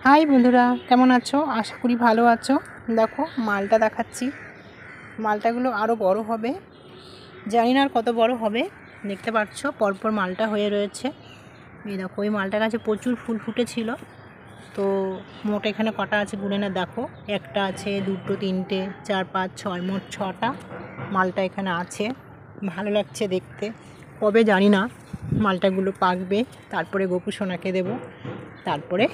High বন্ধুরা, কেমন আছো? আশা করি ভালো আছো। দেখো মালটা দেখাচ্ছি। মালটাগুলো আরও বড় হবে, জানি না আর কত বড় হবে। দেখতে পাচ্ছ পরপর মালটা হয়ে রয়েছে। এই দেখো, ওই মালটা গাছে প্রচুর ফুল ফুটেছিল। তো মোট এখানে কটা আছে গুনে না দেখো, একটা আছে, দুটো, তিনটে, 4, 5, 6, মোট 6টা মালটা এখানে আছে। ভালো লাগছে দেখতে। কবে জানি না মালটাগুলো পাকবে, তারপরে গোপু সোনাকে দেবো, তারপরে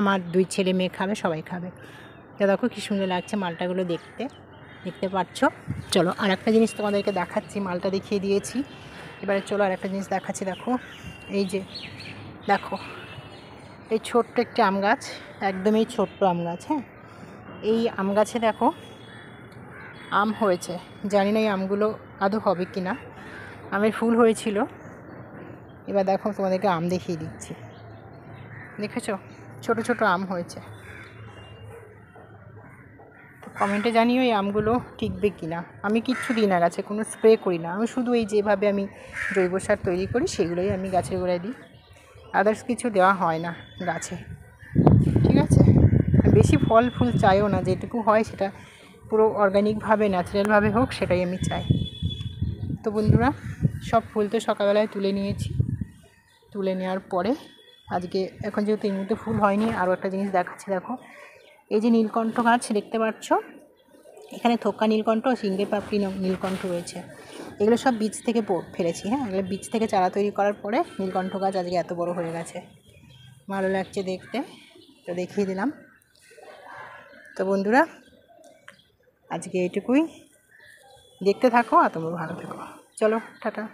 আমার 2 ছেলে মেয়ে খাবে, সবাই খাবে। তো দেখো কী সুন্দর লাগছে মালটাগুলো দেখতে পাচ্ছ। চলো আর একটা জিনিস তোমাদেরকে দেখাচ্ছি। মালটা দেখিয়ে দিয়েছি, এবারে চলো আর একটা জিনিস দেখাচ্ছি। দেখো এই যে, দেখো এই ছোট্ট একটি আম গাছ, একদমই ছোট্ট আম গাছ। হ্যাঁ, এই আম গাছে দেখো আম হয়েছে। জানি না এই আমগুলো আদৌ হবে কি না। আমের ফুল হয়েছিল। এবার দেখো তোমাদেরকে আম দেখিয়ে দিচ্ছি। দেখেছো, ছোট ছোট আম হয়েছে। তো কমেন্টে জানিও এই আমগুলো টিকবে কি না। আমি কিচ্ছু দিই না গাছে, কোনো স্প্রে করি না। আমি শুধু এই যেভাবে আমি জৈব সার তৈরি করি সেগুলোই আমি গাছের গোড়ায় দিই, আদার্স কিছু দেওয়া হয় না গাছে। ঠিক আছে, বেশি ফল ফুল চাইও না, যেটুকু হয় সেটা পুরো অর্গানিকভাবে ন্যাচারালভাবে হোক, সেটাই আমি চাই। তো বন্ধুরা, সব ফুল তো সকালবেলায় তুলে নিয়েছি। তুলে নেওয়ার পরে আজকে এখন যেহেতু এই মুহূর্তে ফুল হয়নি, আরও একটা জিনিস দেখাচ্ছি। দেখো এই যে নীলকণ্ঠ গাছ দেখতে পাচ্ছ, এখানে থোকা নীলকণ্ঠ ও সিংড়ে পাপড়ি নীলকণ্ঠ রয়েছে। এগুলো সব বীজ থেকে ফেলেছি। হ্যাঁ, এগুলো বীজ থেকে চারা তৈরি করার পরে নীলকণ্ঠ গাছ আজকে এত বড় হয়ে গেছে। ভালো লাগছে দেখতে, তো দেখিয়ে দিলাম। তো বন্ধুরা, আজকে এইটুকুই। দেখতে থাকো আর তোমরা ভালো থেকো। চলো টাটা।